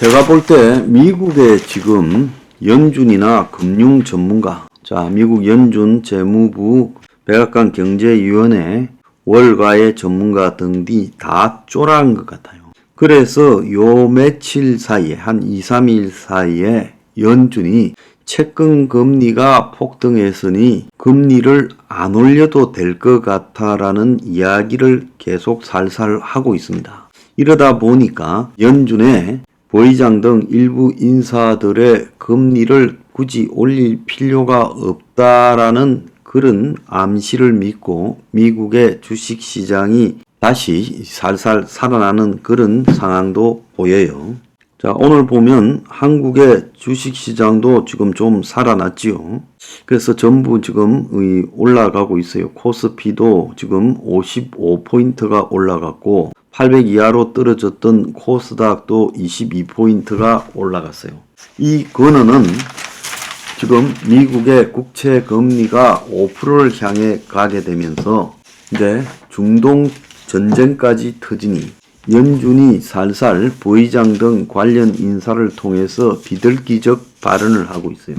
제가 볼 때 미국의 지금 연준이나 금융 전문가, 미국 연준 재무부 백악관 경제위원회 월가의 전문가 등이 다 쫄아간 것 같아요. 그래서 요 며칠 사이에 한 2, 3일 사이에 연준이 채권 금리가 폭등했으니 금리를 안 올려도 될 것 같아라는 이야기를 계속 살살 하고 있습니다. 이러다 보니까 연준의 부의장 등 일부 인사들의 금리를 굳이 올릴 필요가 없다라는 그런 암시를 믿고 미국의 주식시장이 다시 살살 살아나는 그런 상황도 보여요. 오늘 보면 한국의 주식시장도 지금 좀 살아났지요. 그래서 전부 지금 올라가고 있어요. 코스피도 지금 55포인트가 올라갔고 800 이하로 떨어졌던 코스닥도 22포인트가 올라갔어요. 이 근원은 지금 미국의 국채 금리가 5%를 향해 가게 되면서 이제 중동 전쟁까지 터지니 연준이 살살 부의장 등 관련 인사를 통해서 비둘기적 발언을 하고 있어요.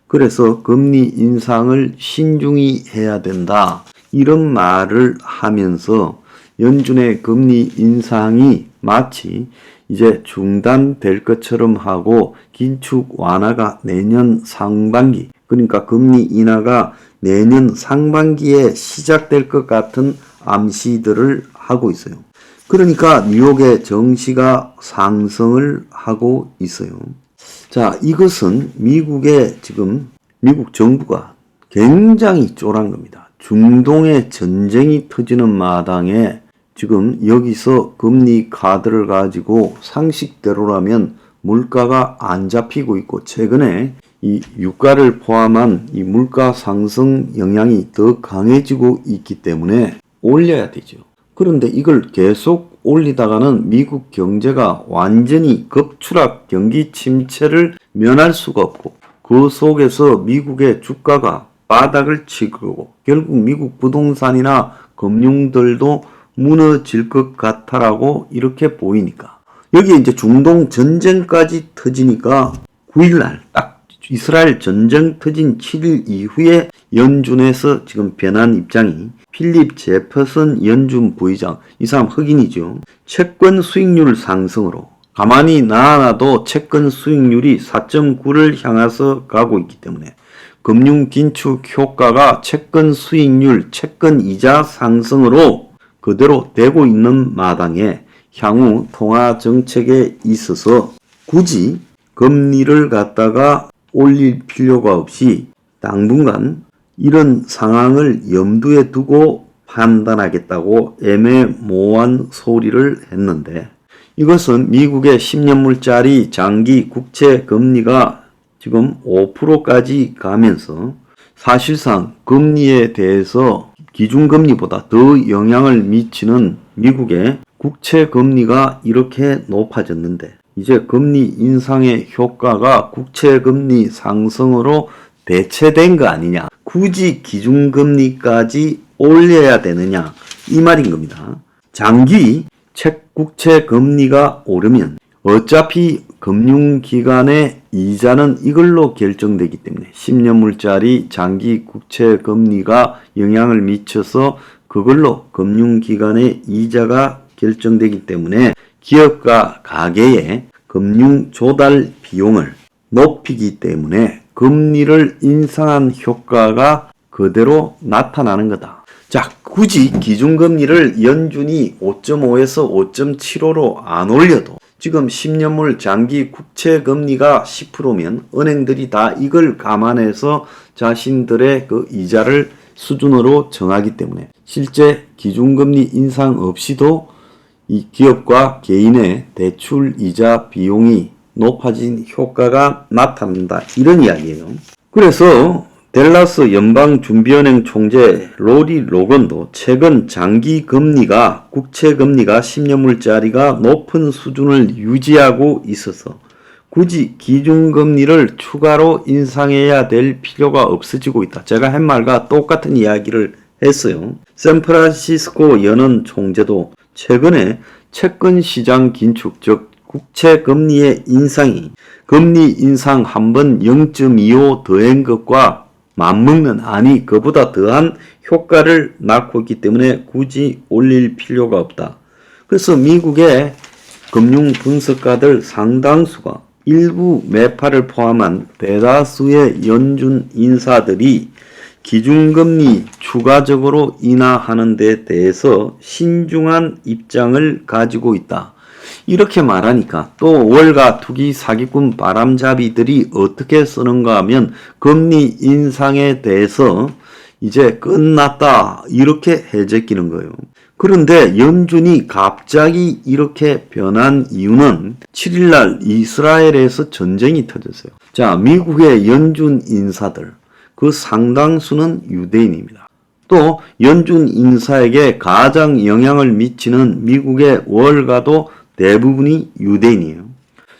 그래서 금리 인상을 신중히 해야 된다. 이런 말을 하면서 연준의 금리 인상이 마치 이제 중단될 것처럼 하고 긴축 완화가 내년 상반기, 그러니까 금리 인하가 내년 상반기에 시작될 것 같은 암시들을 하고 있어요. 그러니까 뉴욕의 증시가 상승을 하고 있어요. 이것은 미국의 지금 미국 정부가 굉장히 쫄한 겁니다. 중동의 전쟁이 터지는 마당에 지금 여기서 금리 카드를 가지고 상식대로라면 물가가 안 잡히고 있고 최근에 이 유가를 포함한 이 물가 상승 영향이 더 강해지고 있기 때문에 올려야 되죠. 그런데 이걸 계속 올리다가는 미국 경제가 완전히 급추락 경기 침체를 면할 수가 없고 그 속에서 미국의 주가가 바닥을 칠 거고 결국 미국 부동산이나 금융들도 무너질 것 같아라고 이렇게 보이니까 여기에 이제 중동 전쟁까지 터지니까 9일날 딱 이스라엘 전쟁 터진 7일 이후에 연준에서 지금 변한 입장이 필립 제퍼슨 연준 부의장, 이 사람 흑인이죠. 채권 수익률 상승으로 가만히 놔놔도 채권 수익률이 4.9를 향해서 가고 있기 때문에 금융 긴축 효과가 채권 수익률, 채권 이자 상승으로 그대로 되고 있는 마당에 향후 통화 정책에 있어서 굳이 금리를 갖다가 올릴 필요가 없이 당분간 이런 상황을 염두에 두고 판단하겠다고 애매모호한 소리를 했는데 이것은 미국의 10년물짜리 장기 국채 금리가 지금 5%까지 가면서 사실상 금리에 대해서 기준금리보다 더 영향을 미치는 미국의 국채 금리가 이렇게 높아졌는데 이제 금리 인상의 효과가 국채 금리 상승으로 대체된 거 아니냐. 굳이 기준금리까지 올려야 되느냐. 이 말인 겁니다. 장기 국채 금리가 오르면 어차피 금융기관의 이자는 이걸로 결정되기 때문에 10년물짜리 장기 국채 금리가 영향을 미쳐서 그걸로 금융기관의 이자가 결정되기 때문에 기업과 가계의 금융 조달 비용을 높이기 때문에 금리를 인상한 효과가 그대로 나타나는 거다. 굳이 기준금리를 연준이 5.5에서 5.75로 안 올려도 지금 10년물 장기 국채 금리가 10%면 은행들이 다 이걸 감안해서 자신들의 그 이자를 수준으로 정하기 때문에 실제 기준금리 인상 없이도 이 기업과 개인의 대출 이자 비용이 높아진 효과가 나타난다. 이런 이야기예요. 그래서 댈러스 연방준비은행 총재 로리 로건도 최근 장기 금리가 국채 금리가 10년물짜리가 높은 수준을 유지하고 있어서 굳이 기준금리를 추가로 인상해야 될 필요가 없어지고 있다. 제가 한 말과 똑같은 이야기를 했어요. 샌프란시스코 연은 총재도 최근에 채권 시장 긴축, 즉 국채 금리의 인상이 금리 인상 한 번 0.25 더한 것과 맞먹는, 아니 그보다 더한 효과를 낳고 있기 때문에 굳이 올릴 필요가 없다. 그래서 미국의 금융 분석가들 상당수가 일부 매파를 포함한 대다수의 연준 인사들이 기준금리 추가적으로 인하하는 데 대해서 신중한 입장을 가지고 있다. 이렇게 말하니까 또 월가 투기 사기꾼 바람잡이들이 어떻게 쓰는가 하면 금리 인상에 대해서 이제 끝났다 이렇게 해제끼는 거예요. 그런데 연준이 갑자기 이렇게 변한 이유는 7일날 이스라엘에서 전쟁이 터졌어요. 자, 미국의 연준 인사들 그 상당수는 유대인입니다. 또 연준 인사에게 가장 영향을 미치는 미국의 월가도 대부분이 유대인이에요.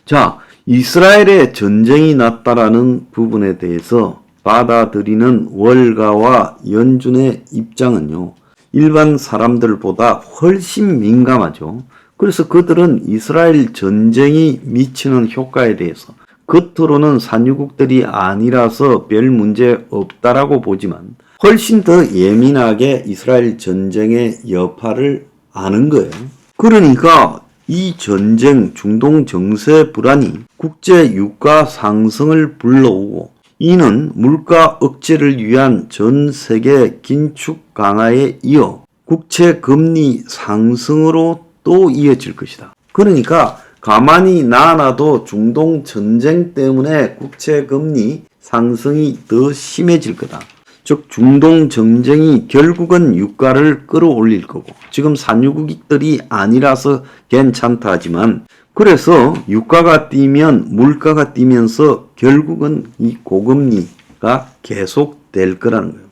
자, 이스라엘에 전쟁이 났다라는 부분에 대해서 받아들이는 월가와 연준의 입장은요, 일반 사람들보다 훨씬 민감하죠. 그래서 그들은 이스라엘 전쟁이 미치는 효과에 대해서 겉으로는 산유국들이 아니라서 별 문제 없다라고 보지만 훨씬 더 예민하게 이스라엘 전쟁의 여파를 아는 거예요. 그러니까 이 전쟁, 중동 정세 불안이 국제 유가 상승을 불러오고 이는 물가 억제를 위한 전 세계 긴축 강화에 이어 국채 금리 상승으로 또 이어질 것이다. 그러니까 가만히 놔놔도 중동 전쟁 때문에 국채 금리 상승이 더 심해질 거다. 즉 중동 전쟁이 결국은 유가를 끌어올릴 거고, 지금 산유국들이 아니라서 괜찮다 하지만 그래서 유가가 뛰면 물가가 뛰면서 결국은 이 고금리가 계속될 거라는 거예요.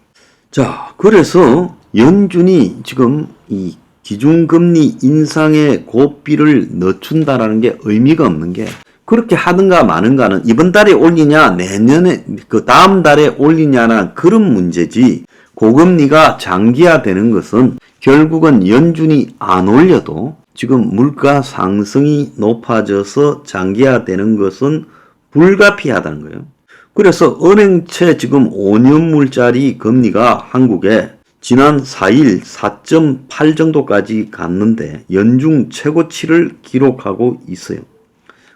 자, 그래서 연준이 지금 이 기준금리 인상의 고비를 늦춘다라는 게 의미가 없는 게, 그렇게 하든가 마는가는 이번 달에 올리냐 내년에 그 다음 달에 올리냐는 그런 문제지, 고금리가 장기화되는 것은 결국은 연준이 안 올려도 지금 물가 상승이 높아져서 장기화되는 것은 불가피하다는 거예요. 그래서 은행채 지금 5년물짜리 금리가 한국에 지난 4일 4.8 정도까지 갔는데 연중 최고치를 기록하고 있어요.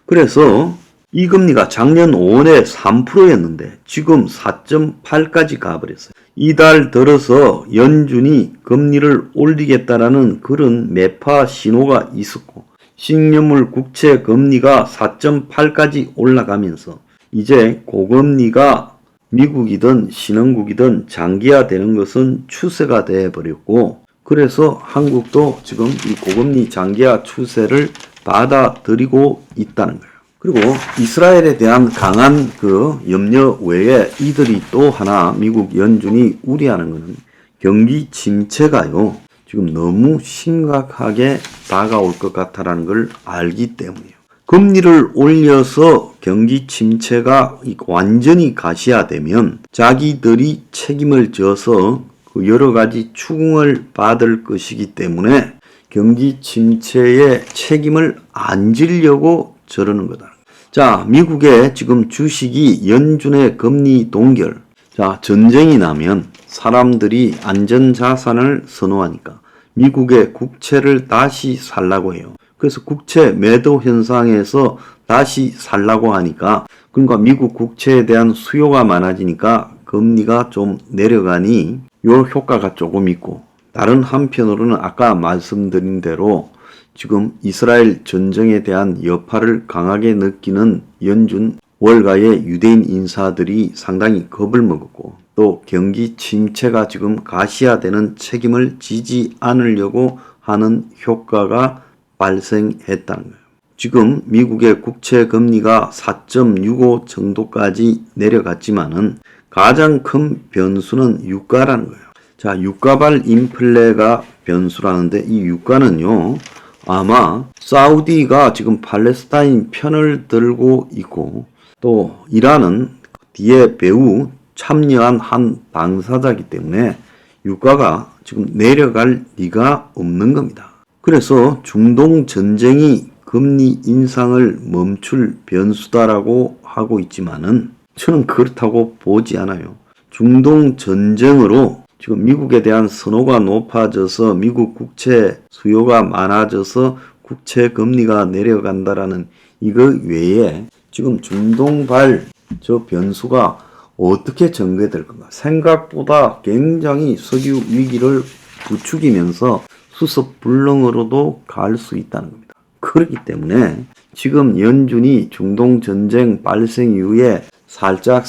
그래서 이 금리가 작년 5월에 3%였는데 지금 4.8까지 가버렸어요. 이달 들어서 연준이 금리를 올리겠다라는 그런 매파 신호가 있었고, 신년물 국채 금리가 4.8까지 올라가면서 이제 고금리가 미국이든 신흥국이든 장기화되는 것은 추세가 되어버렸고, 그래서 한국도 지금 이 고금리 장기화 추세를 받아들이고 있다는 거예요. 그리고 이스라엘에 대한 강한 그 염려 외에 이들이 또 하나 미국 연준이 우려하는 것은 경기 침체가요, 지금 너무 심각하게 다가올 것 같다라는 걸 알기 때문이에요. 금리를 올려서 경기 침체가 완전히 가시화되면 자기들이 책임을 져서 그 여러 가지 추궁을 받을 것이기 때문에 경기 침체의 책임을 안 지려고 저러는 거다. 자, 미국의 지금 주식이 연준의 금리 동결. 자, 전쟁이 나면 사람들이 안전자산을 선호하니까 미국의 국채를 다시 살라고 해요. 그래서 국채 매도 현상에서 다시 살라고 하니까, 그러니까 미국 국채에 대한 수요가 많아지니까 금리가 좀 내려가니 요 효과가 조금 있고, 다른 한편으로는 아까 말씀드린 대로 지금 이스라엘 전쟁에 대한 여파를 강하게 느끼는 연준 월가의 유대인 인사들이 상당히 겁을 먹었고, 또 경기 침체가 지금 가시화되는 책임을 지지 않으려고 하는 효과가 발생했다는 거예요. 지금 미국의 국채 금리가 4.65 정도까지 내려갔지만은 가장 큰 변수는 유가라는 거예요. 자, 유가발 인플레가 변수라는데, 이 유가는요, 아마 사우디가 지금 팔레스타인 편을 들고 있고, 또 이란은 뒤에 매우 참여한 한 당사자이기 때문에 유가가 지금 내려갈 리가 없는 겁니다. 그래서 중동 전쟁이 금리 인상을 멈출 변수다라고 하고 있지만은 저는 그렇다고 보지 않아요. 중동 전쟁으로 지금 미국에 대한 선호가 높아져서 미국 국채 수요가 많아져서 국채 금리가 내려간다라는 이거 외에 지금 중동발 저 변수가 어떻게 전개될 건가? 생각보다 굉장히 석유 위기를 부추기면서 수습 불능으로도 갈 수 있다는 겁니다. 그렇기 때문에 지금 연준이 중동 전쟁 발생 이후에 살짝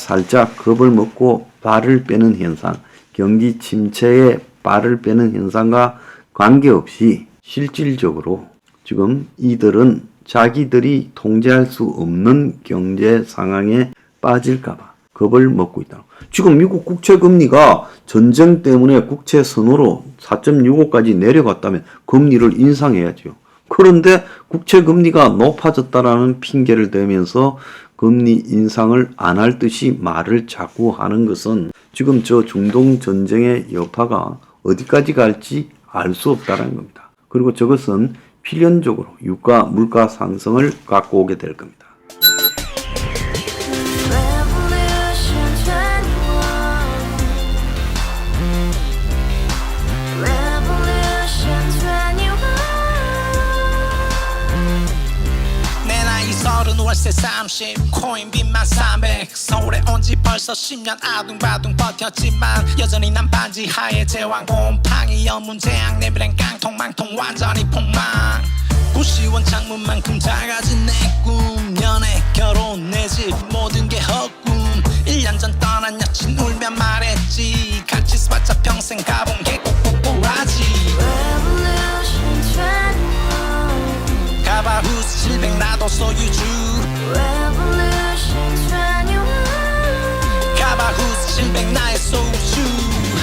겁을 먹고 발을 빼는 현상, 경기 침체에 발을 빼는 현상과 관계없이 실질적으로 지금 이들은 자기들이 통제할 수 없는 경제 상황에 빠질까봐 겁을 먹고 있다. 지금 미국 국채 금리가 전쟁 때문에 국채 선호로 4.65까지 내려갔다면 금리를 인상해야죠. 그런데 국채 금리가 높아졌다라는 핑계를 대면서 금리 인상을 안 할 듯이 말을 자꾸 하는 것은 지금 저 중동 전쟁의 여파가 어디까지 갈지 알 수 없다는 겁니다. 그리고 저것은 필연적으로 유가, 물가 상승을 갖고 오게 될 겁니다. 월세 30 코인빚만 300 서울에 온지 벌써 10년 아둥바둥 버텼지만 여전히 난 반지 하에 제왕 곰팡이 연문제약 내 미래는 깡통망통 완전히 폭망 고시원 창문만큼 작아진 내 꿈 연애 결혼 내 집 모든 게 헛꿈 1년 전 떠난 여친 울며 말했지 같이 써봤자 평생 가본 게 꼭꼭꼬라지 가바후스 700 나도 소유주 가바후스 700 나의 소주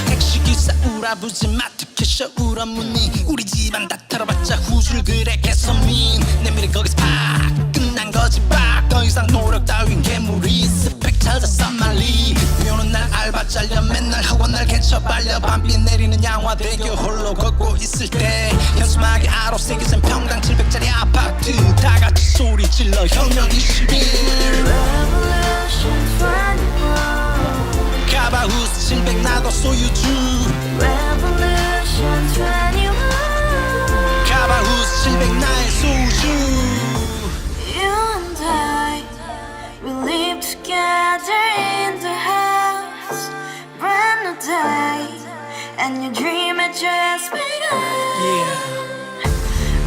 택시기사 우라부지 마트 캐셔 울어무니 우리 집안 다 털어봤자 후줄 그래 개선민 내 미래 거기서 팍 끝난 거지 팍 더 이상 노력 따윈 괴물이 스펙 찾아서 말리 비오는 날 알바 잘려 맨날 학원 날 개쳐 발려 밤비 내리는 양화대교 홀로 걷고 있을 때 현수막에 아로 새겨진 평당 700짜리 아파트 다같이 소리 질러 혁명 21 가바후스 700 나도 소유주 가바후스 700 나의 소주 live together in the house, brand new day, and your dream had just begun.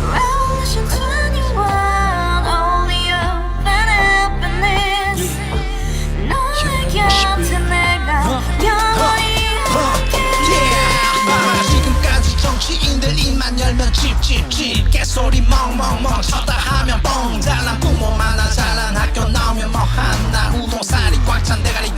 Revolution 21, only open happiness. 너의 곁에 내가 영원히 함께. 지금까지 정치인들 입만 열면 찝찝찝 개소리 멍멍멍 쳤다 하면 뻥 잘난 부모 만나 잘난 학교 나오면 뭐 하나 우동살이 꽉 찬 대가리